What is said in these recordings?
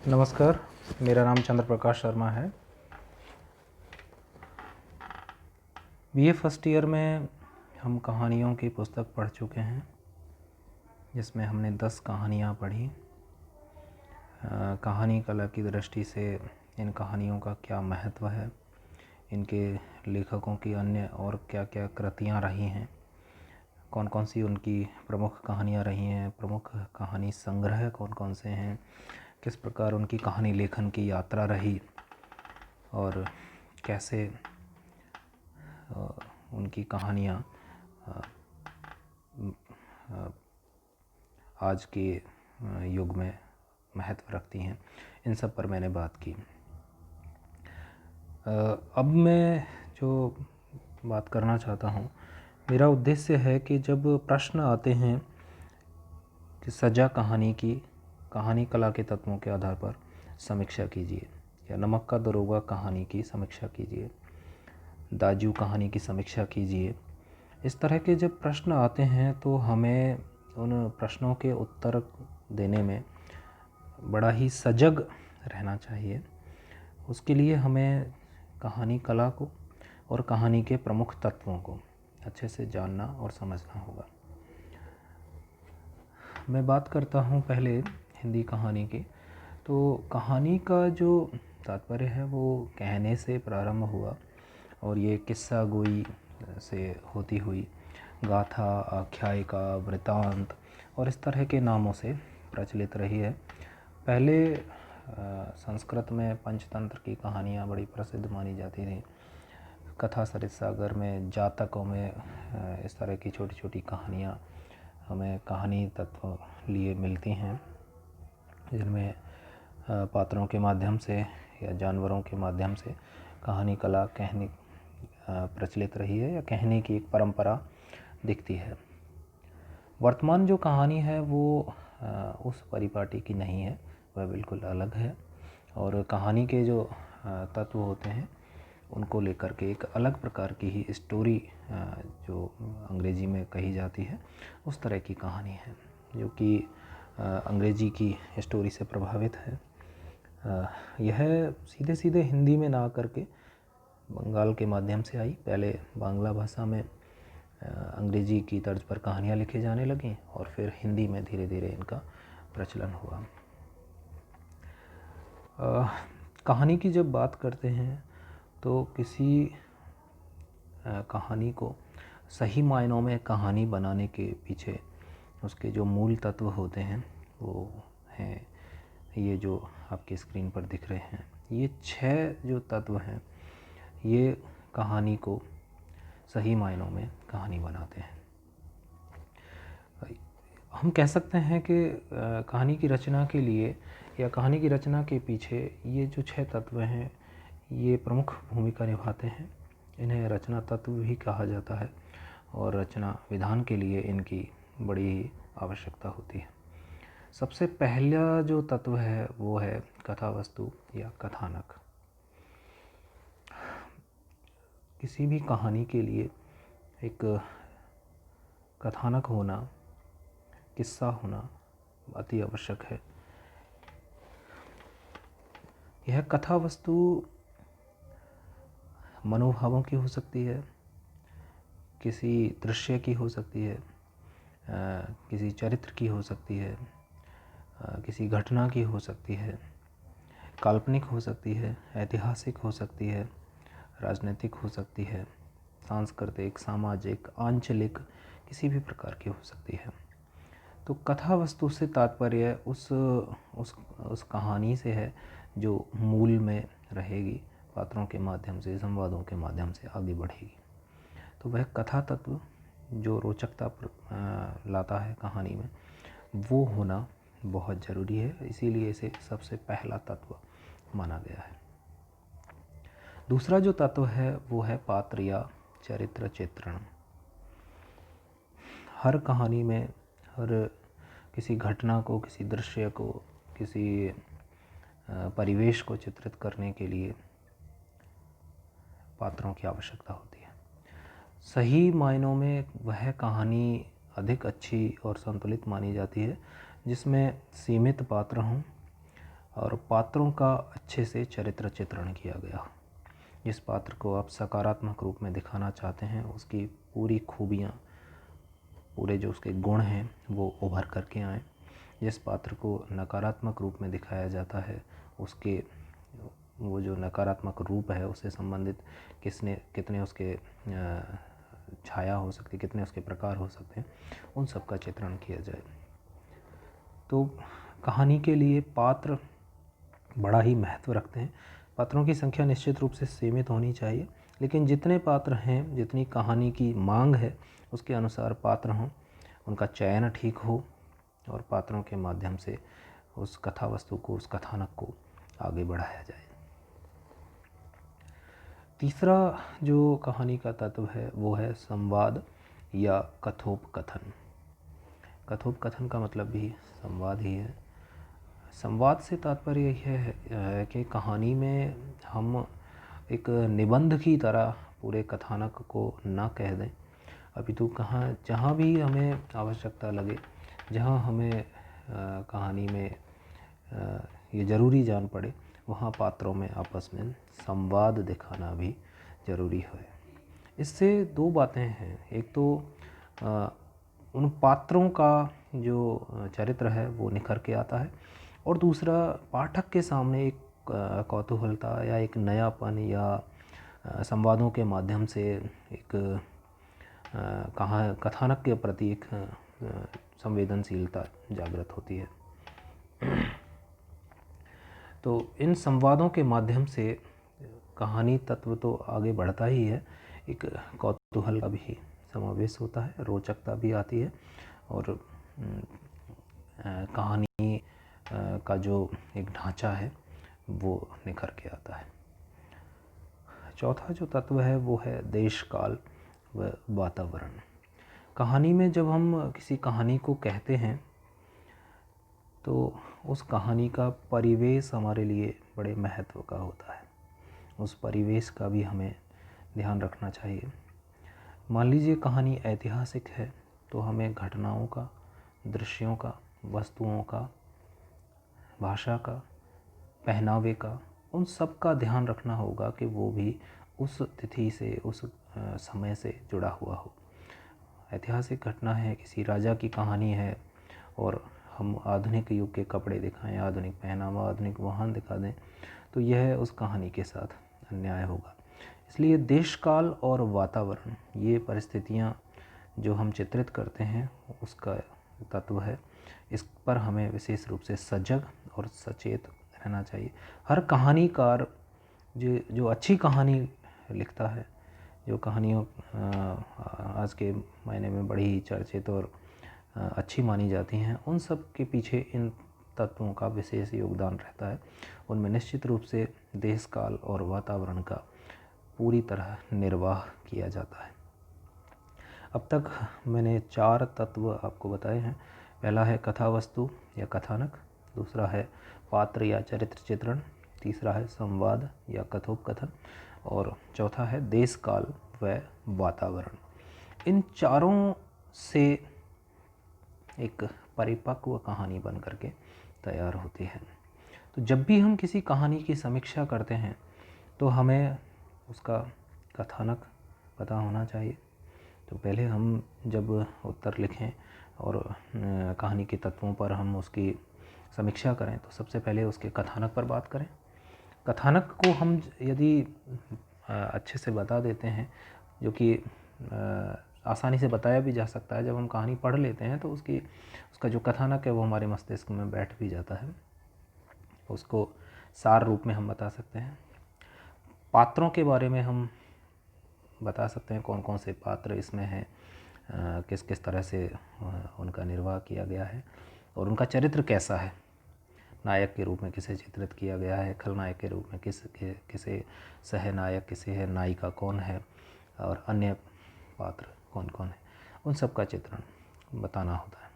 नमस्कार, मेरा नाम चंद्र प्रकाश शर्मा है। बीए फर्स्ट ईयर में हम कहानियों की पुस्तक पढ़ चुके हैं, जिसमें हमने 10 कहानियाँ पढ़ी। कहानी कला की दृष्टि से इन कहानियों का क्या महत्व है, इनके लेखकों की अन्य और क्या क्या कृतियाँ रही हैं, कौन कौन सी उनकी प्रमुख कहानियाँ रही हैं, प्रमुख कहानी संग्रह कौन कौन से हैं, किस प्रकार उनकी कहानी लेखन की यात्रा रही और कैसे उनकी कहानियाँ आज के युग में महत्व रखती हैं, इन सब पर मैंने बात की। अब मैं जो बात करना चाहता हूँ, मेरा उद्देश्य है कि जब प्रश्न आते हैं कि सजा कहानी की कहानी कला के तत्वों के आधार पर समीक्षा कीजिए, या नमक का दरोगा कहानी की समीक्षा कीजिए, दाजू कहानी की समीक्षा कीजिए, इस तरह के जब प्रश्न आते हैं तो हमें उन प्रश्नों के उत्तर देने में बड़ा ही सजग रहना चाहिए। उसके लिए हमें कहानी कला को और कहानी के प्रमुख तत्वों को अच्छे से जानना और समझना होगा। मैं बात करता हूँ पहले हिंदी कहानी की। तो कहानी का जो तात्पर्य है वो कहने से प्रारंभ हुआ और ये किस्सा गोई से होती हुई गाथा, आख्यायिका, वृतांत और इस तरह के नामों से प्रचलित रही है। पहले संस्कृत में पंचतंत्र की कहानियाँ बड़ी प्रसिद्ध मानी जाती थी। कथा सरित सागर में, जातकों में इस तरह की छोटी छोटी कहानियाँ हमें कहानी तत्व लिए मिलती हैं, जिनमें पात्रों के माध्यम से या जानवरों के माध्यम से कहानी कला कहने प्रचलित रही है या कहने की एक परंपरा दिखती है। वर्तमान जो कहानी है वो उस परिपाटी की नहीं है, वह बिल्कुल अलग है और कहानी के जो तत्व होते हैं उनको लेकर के एक अलग प्रकार की ही स्टोरी जो अंग्रेजी में कही जाती है उस तरह की कहानी है, जो कि अंग्रेजी की स्टोरी से प्रभावित है। यह सीधे सीधे हिंदी में ना करके बंगाल के माध्यम से आई। पहले बांग्ला भाषा में अंग्रेजी की तर्ज पर कहानियाँ लिखे जाने लगीं और फिर हिंदी में धीरे धीरे इनका प्रचलन हुआ। कहानी की जब बात करते हैं तो किसी कहानी को सही मायनों में कहानी बनाने के पीछे उसके जो मूल तत्व होते हैं वो हैं ये जो आपकी स्क्रीन पर दिख रहे हैं। ये 6 जो तत्व हैं ये कहानी को सही मायनों में कहानी बनाते हैं। हम कह सकते हैं कि कहानी की रचना के लिए या कहानी की रचना के पीछे ये जो 6 तत्व हैं ये प्रमुख भूमिका निभाते हैं। इन्हें रचना तत्व भी कहा जाता है और रचना विधान के लिए इनकी बड़ी आवश्यकता होती है। सबसे पहला जो तत्व है वो है कथा वस्तु या कथानक। किसी भी कहानी के लिए एक कथानक होना, किस्सा होना अति आवश्यक है। यह कथा वस्तु मनोभावों की हो सकती है, किसी दृश्य की हो सकती है, किसी चरित्र की हो सकती है, किसी घटना की हो सकती है, काल्पनिक हो सकती है, ऐतिहासिक हो सकती है, राजनीतिक हो सकती है, सांस्कृतिक, सामाजिक, आंचलिक किसी भी प्रकार की हो सकती है। तो कथा वस्तु से तात्पर्य उस कहानी से है जो मूल में रहेगी, पात्रों के माध्यम से, संवादों के माध्यम से आगे बढ़ेगी। तो वह कथा तत्व जो रोचकता लाता है कहानी में, वो होना बहुत ज़रूरी है। इसीलिए इसे सबसे पहला तत्व माना गया है। दूसरा जो तत्व है वो है पात्र या चरित्र चित्रण। हर कहानी में हर किसी घटना को, किसी दृश्य को, किसी परिवेश को चित्रित करने के लिए पात्रों की आवश्यकता होती है। सही मायनों में वह कहानी अधिक अच्छी और संतुलित मानी जाती है जिसमें सीमित पात्र हों और पात्रों का अच्छे से चरित्र चित्रण किया गया। जिस पात्र को आप सकारात्मक रूप में दिखाना चाहते हैं उसकी पूरी खूबियाँ, पूरे जो उसके गुण हैं वो उभर करके आएँ। जिस पात्र को नकारात्मक रूप में दिखाया जाता है उसके वो जो नकारात्मक रूप है उससे संबंधित कितने उसके छाया हो सकती है, कितने उसके प्रकार हो सकते हैं, उन सब का चित्रण किया जाए। तो कहानी के लिए पात्र बड़ा ही महत्व रखते हैं। पात्रों की संख्या निश्चित रूप से सीमित होनी चाहिए, लेकिन जितने पात्र हैं, जितनी कहानी की मांग है उसके अनुसार पात्र हों, उनका चयन ठीक हो और पात्रों के माध्यम से उस कथा वस्तु को, उस कथानक को आगे बढ़ाया जाए। तीसरा जो कहानी का तत्व है वो है संवाद या कथोपकथन। कथोपकथन का मतलब भी संवाद ही है। संवाद से तात्पर्य यह है कि कहानी में हम एक निबंध की तरह पूरे कथानक को ना कह दें, अपितु जहाँ भी हमें आवश्यकता लगे, जहाँ हमें कहानी में ये ज़रूरी जान पड़े, वहाँ पात्रों में आपस में संवाद दिखाना भी ज़रूरी है। इससे दो बातें हैं, एक तो उन पात्रों का जो चरित्र है वो निखर के आता है, और दूसरा पाठक के सामने एक कौतूहलता या एक नयापन या संवादों के माध्यम से एक कथानक के प्रति एक संवेदनशीलता जागृत होती है। तो इन संवादों के माध्यम से कहानी तत्व तो आगे बढ़ता ही है, एक कौतूहल का भी समावेश होता है, रोचकता भी आती है और कहानी का जो एक ढांचा है वो निखर के आता है। चौथा जो तत्व है वो है देश काल व वातावरण। कहानी में जब हम किसी कहानी को कहते हैं तो उस कहानी का परिवेश हमारे लिए बड़े महत्व का होता है। उस परिवेश का भी हमें ध्यान रखना चाहिए। मान लीजिए कहानी ऐतिहासिक है तो हमें घटनाओं का, दृश्यों का, वस्तुओं का, भाषा का, पहनावे का, उन सब का ध्यान रखना होगा कि वो भी उस तिथि से, उस समय से जुड़ा हुआ हो। ऐतिहासिक घटना है, किसी राजा की कहानी है और हम आधुनिक युग के कपड़े दिखाएं, आधुनिक पहनावा, आधुनिक वाहन दिखा दें तो यह उस कहानी के साथ अन्याय होगा। इसलिए देश काल और वातावरण, ये परिस्थितियाँ जो हम चित्रित करते हैं उसका तत्व है। इस पर हमें विशेष रूप से सजग और सचेत रहना चाहिए। हर कहानीकार जो अच्छी कहानी लिखता है, जो कहानियों आज के महीने में बड़ी ही चर्चित और अच्छी मानी जाती हैं, उन सब के पीछे इन तत्वों का विशेष योगदान रहता है। उनमें निश्चित रूप से देश काल और वातावरण का पूरी तरह निर्वाह किया जाता है। अब तक मैंने 4 तत्व आपको बताए हैं। पहला है कथा वस्तु या कथानक, दूसरा है पात्र या चरित्र चित्रण, तीसरा है संवाद या कथोपकथन और चौथा है देश काल व वातावरण। इन चारों से एक परिपक्व कहानी बन करके तैयार होती है। तो जब भी हम किसी कहानी की समीक्षा करते हैं तो हमें उसका कथानक पता होना चाहिए। तो पहले हम जब उत्तर लिखें और कहानी के तत्वों पर हम उसकी समीक्षा करें तो सबसे पहले उसके कथानक पर बात करें। कथानक को हम यदि अच्छे से बता देते हैं, जो कि आसानी से बताया भी जा सकता है, जब हम कहानी पढ़ लेते हैं तो उसका जो कथानक है वो हमारे मस्तिष्क में बैठ भी जाता है। उसको सार रूप में हम बता सकते हैं। पात्रों के बारे में हम बता सकते हैं, कौन कौन से पात्र इसमें हैं, किस किस तरह से उनका निर्वाह किया गया है और उनका चरित्र कैसा है। नायक के रूप में किसे चित्रित किया गया है, खलनायक के रूप में किसे सहनायक, किसे है नायिका कौन है, और अन्य पात्र कौन कौन है, उन सब का चित्रण बताना होता है।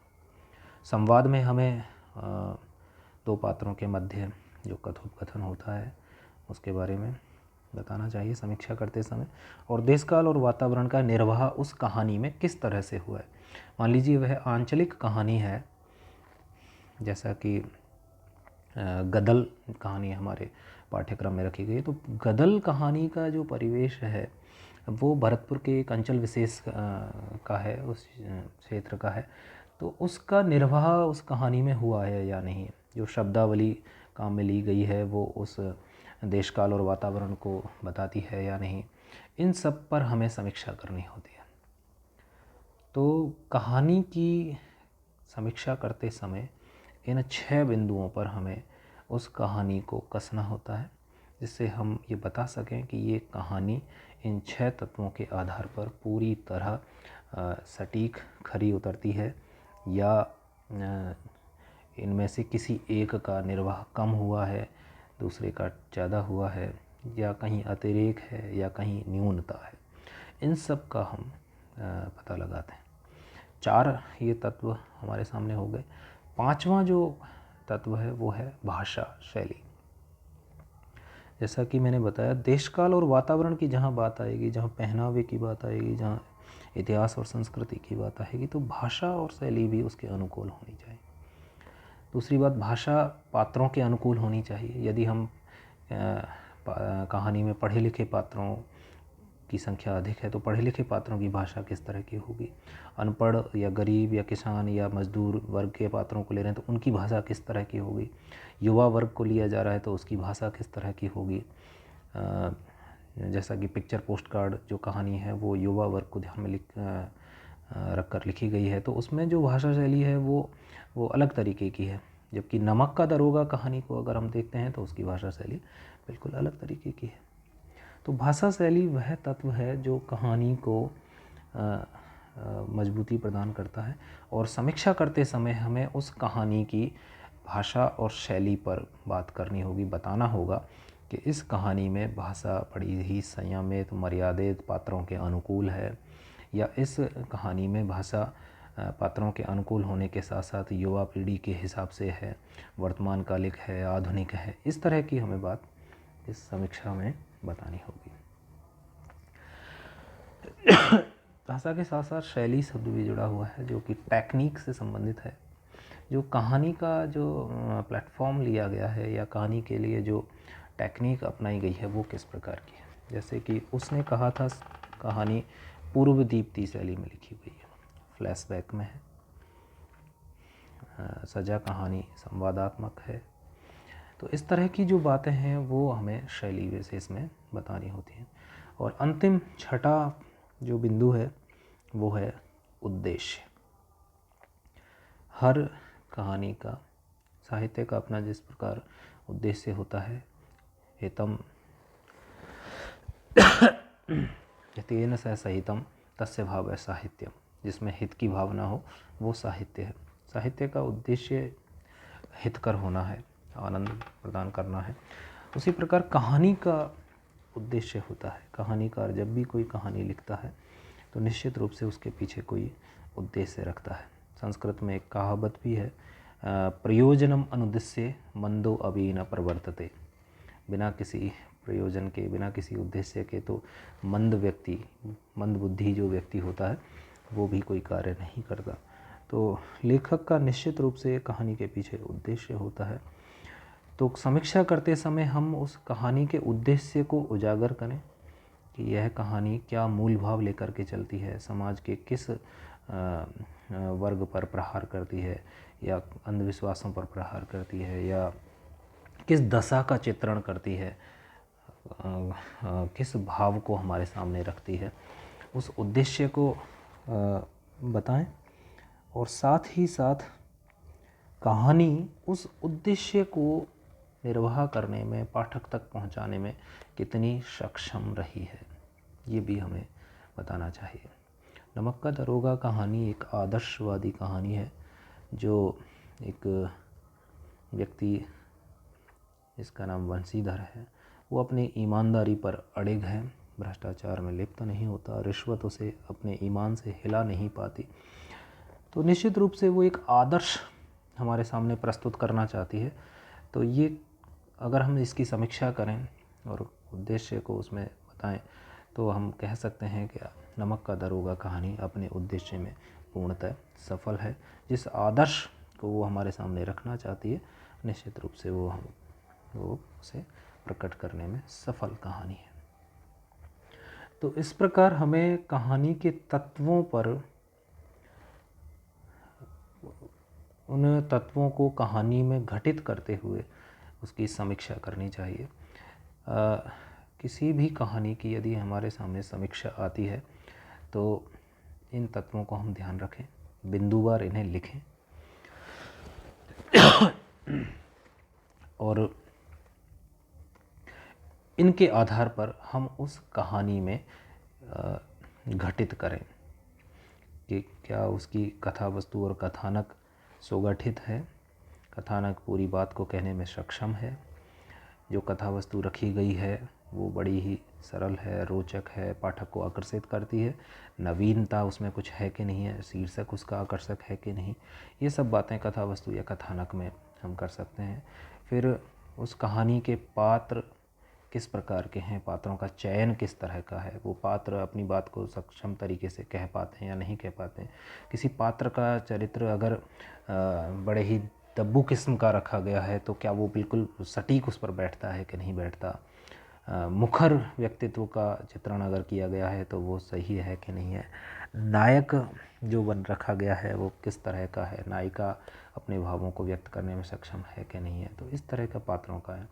संवाद में हमें 2 पात्रों के मध्य जो कथोपकथन होता है उसके बारे में बताना चाहिए समीक्षा करते समय। और देशकाल और वातावरण का निर्वाह उस कहानी में किस तरह से हुआ है। मान लीजिए वह आंचलिक कहानी है, जैसा कि गदल कहानी हमारे पाठ्यक्रम में रखी गई है। तो गदल कहानी का जो परिवेश है वो भरतपुर के एक अंचल विशेष का है, उस क्षेत्र का है। तो उसका निर्वाह उस कहानी में हुआ है या नहीं, जो शब्दावली काम में ली गई है वो उस देश काल और वातावरण को बताती है या नहीं, इन सब पर हमें समीक्षा करनी होती है। तो कहानी की समीक्षा करते समय इन 6 बिंदुओं पर हमें उस कहानी को कसना होता है, जिससे हम ये बता सकें कि ये कहानी इन 6 तत्वों के आधार पर पूरी तरह सटीक खरी उतरती है या इनमें से किसी एक का निर्वाह कम हुआ है, दूसरे का ज़्यादा हुआ है, या कहीं अतिरेक है या कहीं न्यूनता है। इन सब का हम पता लगाते हैं। 4 ये तत्व हमारे सामने हो गए। 5वां जो तत्व है वो है भाषा शैली। जैसा कि मैंने बताया, देश काल और वातावरण की जहाँ बात आएगी, जहाँ पहनावे की बात आएगी, जहाँ इतिहास और संस्कृति की बात आएगी, तो भाषा और शैली भी उसके अनुकूल होनी चाहिए। दूसरी बात, भाषा पात्रों के अनुकूल होनी चाहिए। यदि हम कहानी में पढ़े लिखे पात्रों की संख्या अधिक है तो पढ़े लिखे पात्रों की भाषा किस तरह की होगी, अनपढ़ या गरीब या किसान या मजदूर वर्ग के पात्रों को ले रहे हैं तो उनकी भाषा किस तरह की होगी, युवा वर्ग को लिया जा रहा है तो उसकी भाषा किस तरह की होगी। जैसा कि पिक्चर पोस्ट कार्ड जो कहानी है वो युवा वर्ग को ध्यान में रख कर लिखी गई है, तो उसमें जो भाषा शैली है वो अलग तरीके की है। जबकि नमक का दरोगा कहानी को अगर हम देखते हैं तो उसकी भाषा शैली बिल्कुल अलग तरीके की है। तो भाषा शैली वह तत्व है जो कहानी को मजबूती प्रदान करता है, और समीक्षा करते समय हमें उस कहानी की भाषा और शैली पर बात करनी होगी, बताना होगा कि इस कहानी में भाषा बड़ी ही संयमित मर्यादित पात्रों के अनुकूल है, या इस कहानी में भाषा पात्रों के अनुकूल होने के साथ साथ युवा पीढ़ी के हिसाब से है, वर्तमान कालिक है, आधुनिक है। इस तरह की हमें बात इस समीक्षा में बतानी होगी। भाषा के साथ साथ शैली शब्द भी जुड़ा हुआ है जो कि टेक्निक से संबंधित है। जो कहानी का जो प्लेटफॉर्म लिया गया है या कहानी के लिए जो टेक्निक अपनाई गई है वो किस प्रकार की है। जैसे कि उसने कहा था कहानी पूर्व दीप्ति शैली में लिखी हुई है, फ्लैशबैक में है, सजा कहानी संवादात्मक है। तो इस तरह की जो बातें हैं वो हमें शैली विशेष में बतानी होती हैं। और अंतिम 6ठा जो बिंदु है वो है उद्देश्य। हर कहानी का, साहित्य का अपना जिस प्रकार उद्देश्य होता है, हितम हितेन सह सहितम तस्य भावः साहित्यम, जिसमें हित की भावना हो वो साहित्य है। साहित्य का उद्देश्य हितकर होना है, आनंद प्रदान करना है। उसी प्रकार कहानी का उद्देश्य होता है। कहानीकार जब भी कोई कहानी लिखता है तो निश्चित रूप से उसके पीछे कोई उद्देश्य रखता है। संस्कृत में एक कहावत भी है, प्रयोजनम अनुद्देश्य मंदो अभी न प्रवर्तते। बिना किसी प्रयोजन के, बिना किसी उद्देश्य के तो मंद व्यक्ति, मंद बुद्धि जो व्यक्ति होता है वो भी कोई कार्य नहीं करता। तो लेखक का निश्चित रूप से कहानी के पीछे उद्देश्य होता है। तो समीक्षा करते समय हम उस कहानी के उद्देश्य को उजागर करें कि यह कहानी क्या मूल भाव लेकर के चलती है, समाज के किस वर्ग पर प्रहार करती है, या अंधविश्वासों पर प्रहार करती है, या किस दशा का चित्रण करती है, किस भाव को हमारे सामने रखती है, उस उद्देश्य को बताएं। और साथ ही साथ कहानी उस उद्देश्य को निर्वाह करने में, पाठक तक पहुंचाने में कितनी सक्षम रही है, ये भी हमें बताना चाहिए। नमक का दरोगा कहानी एक आदर्शवादी कहानी है, जो एक व्यक्ति जिसका नाम वंशीधर है वो अपने ईमानदारी पर अड़िग है, भ्रष्टाचार में लिप्त नहीं होता, रिश्वत उसे अपने ईमान से हिला नहीं पाती। तो निश्चित रूप से वो एक आदर्श हमारे सामने प्रस्तुत करना चाहती है। तो ये अगर हम इसकी समीक्षा करें और उद्देश्य को उसमें बताएं तो हम कह सकते हैं कि नमक का दरोगा कहानी अपने उद्देश्य में पूर्णतः सफल है। जिस आदर्श को वो हमारे सामने रखना चाहती है, निश्चित रूप से वो उसे प्रकट करने में सफल कहानी है। तो इस प्रकार हमें कहानी के तत्वों पर, उन तत्वों को कहानी में घटित करते हुए उसकी समीक्षा करनी चाहिए। किसी भी कहानी की यदि हमारे सामने समीक्षा आती है तो इन तत्वों को हम ध्यान रखें, बिंदुवार इन्हें लिखें और इनके आधार पर हम उस कहानी में घटित करें कि क्या उसकी कथा वस्तु और कथानक सुगठित है, कथानक पूरी बात को कहने में सक्षम है, जो कथा वस्तु रखी गई है वो बड़ी ही सरल है, रोचक है, पाठक को आकर्षित करती है, नवीनता उसमें कुछ है कि नहीं है, शीर्षक उसका आकर्षक है कि नहीं, ये सब बातें कथा वस्तु या कथानक में हम कर सकते हैं। फिर उस कहानी के पात्र किस प्रकार के हैं, पात्रों का चयन किस तरह का है, वो पात्र अपनी बात को सक्षम तरीके से कह पाते हैं या नहीं कह पाते हैं, किसी पात्र का चरित्र अगर बड़े ही दब्बू किस्म का रखा गया है तो क्या वो बिल्कुल सटीक उस पर बैठता है कि नहीं बैठता, मुखर व्यक्तित्व का चित्रण अगर किया गया है तो वो सही है कि नहीं है, नायक जो बन रखा गया है वो किस तरह का है, नायिका अपने भावों को व्यक्त करने में सक्षम है कि नहीं है, तो इस तरह का पात्रों का है।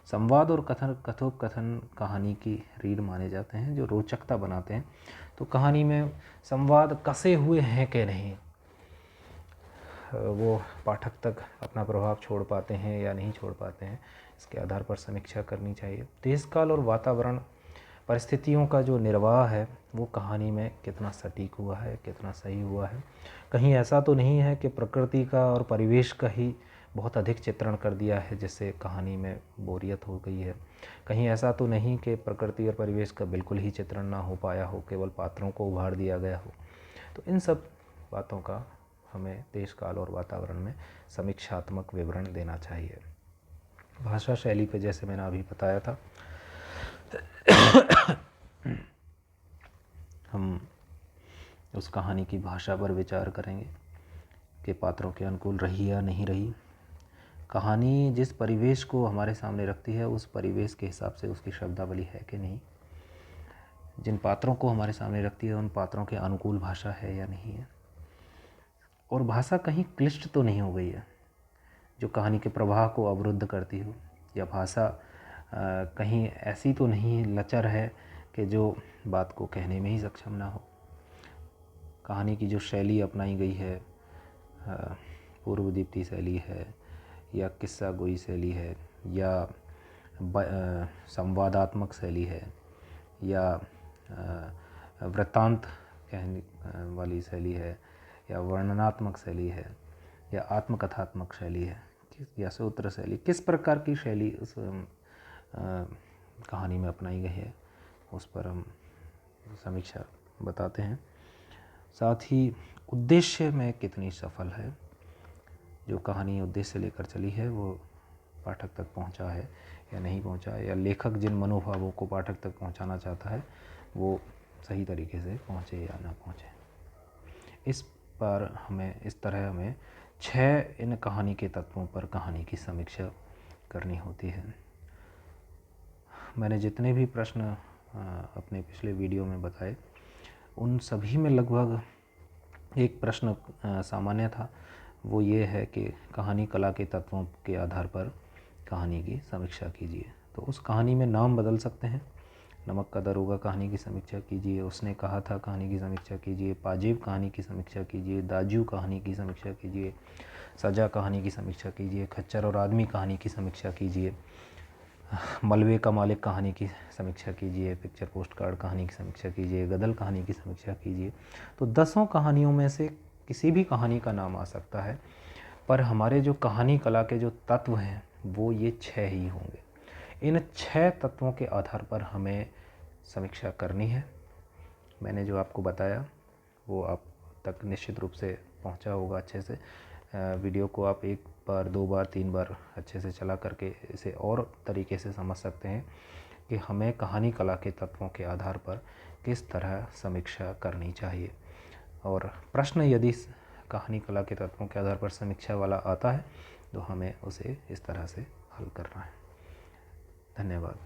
संवाद और कथोपकथन कहानी की रीढ़ माने जाते हैं जो रोचकता बनाते हैं। तो कहानी में संवाद कसे हुए हैं कि नहीं, वो पाठक तक अपना प्रभाव छोड़ पाते हैं या नहीं छोड़ पाते हैं, इसके आधार पर समीक्षा करनी चाहिए। देश काल और वातावरण परिस्थितियों का जो निर्वाह है वो कहानी में कितना सटीक हुआ है, कितना सही हुआ है। कहीं ऐसा तो नहीं है कि प्रकृति का और परिवेश का ही बहुत अधिक चित्रण कर दिया है जिससे कहानी में बोरियत हो गई है। कहीं ऐसा तो नहीं कि प्रकृति और परिवेश का बिल्कुल ही चित्रण ना हो पाया हो, केवल पात्रों को उभार दिया गया हो। तो इन सब बातों का हमें देश काल और वातावरण में समीक्षात्मक विवरण देना चाहिए। भाषा शैली पे जैसे मैंने अभी बताया था, हम उस कहानी की भाषा पर विचार करेंगे कि पात्रों के अनुकूल रही या नहीं रही। कहानी जिस परिवेश को हमारे सामने रखती है उस परिवेश के हिसाब से उसकी शब्दावली है कि नहीं, जिन पात्रों को हमारे सामने रखती है उन पात्रों के अनुकूल भाषा है या नहीं है, और भाषा कहीं क्लिष्ट तो नहीं हो गई है जो कहानी के प्रवाह को अवरुद्ध करती हो, या भाषा कहीं ऐसी तो नहीं लचर है कि जो बात को कहने में ही सक्षम ना हो। कहानी की जो शैली अपनाई गई है, पूर्वदीप्ति शैली है या किस्सा गोई शैली है या संवादात्मक शैली है या वृत्तांत कहने वाली शैली है या वर्णनात्मक शैली है या आत्मकथात्मक शैली है या सूत्र शैली, किस प्रकार की शैली उस कहानी में अपनाई गई है उस पर हम समीक्षा बताते हैं। साथ ही उद्देश्य में कितनी सफल है, जो कहानी उद्देश्य लेकर चली है वो पाठक तक पहुंचा है या नहीं पहुंचा, या लेखक जिन मनोभावों को पाठक तक पहुंचाना चाहता है वो सही तरीके से पहुंचे या ना पहुंचे। इस पर इस तरह हमें 6 इन कहानी के तत्वों पर कहानी की समीक्षा करनी होती है। मैंने जितने भी प्रश्न अपने पिछले वीडियो में बताए उन सभी में लगभग एक प्रश्न सामान्य था, वो ये है कि कहानी कला के तत्वों के आधार पर कहानी की समीक्षा कीजिए। तो उस कहानी में नाम बदल सकते हैं, नमक का दरोगा कहानी की समीक्षा कीजिए, उसने कहा था कहानी की समीक्षा कीजिए, पाजेब कहानी की समीक्षा कीजिए, दाजू कहानी की समीक्षा कीजिए, सजा कहानी की समीक्षा कीजिए, खच्चर और आदमी कहानी की समीक्षा कीजिए, मलबे का मालिक कहानी की समीक्षा कीजिए, पिक्चर पोस्ट कार्ड कहानी की समीक्षा कीजिए, गदल कहानी की समीक्षा कीजिए। तो 10 कहानियों में से किसी भी कहानी का नाम आ सकता है, पर हमारे जो कहानी कला के जो तत्व हैं वो ये 6 ही होंगे। इन 6 तत्वों के आधार पर हमें समीक्षा करनी है। मैंने जो आपको बताया वो आप तक निश्चित रूप से पहुंचा होगा अच्छे से। वीडियो को आप 1 बार 2 बार 3 बार अच्छे से चला करके इसे और तरीके से समझ सकते हैं कि हमें कहानी कला के तत्वों के आधार पर किस तरह समीक्षा करनी चाहिए। और प्रश्न यदि कहानी कला के तत्वों के आधार पर समीक्षा वाला आता है तो हमें उसे इस तरह से हल करना है। धन्यवाद।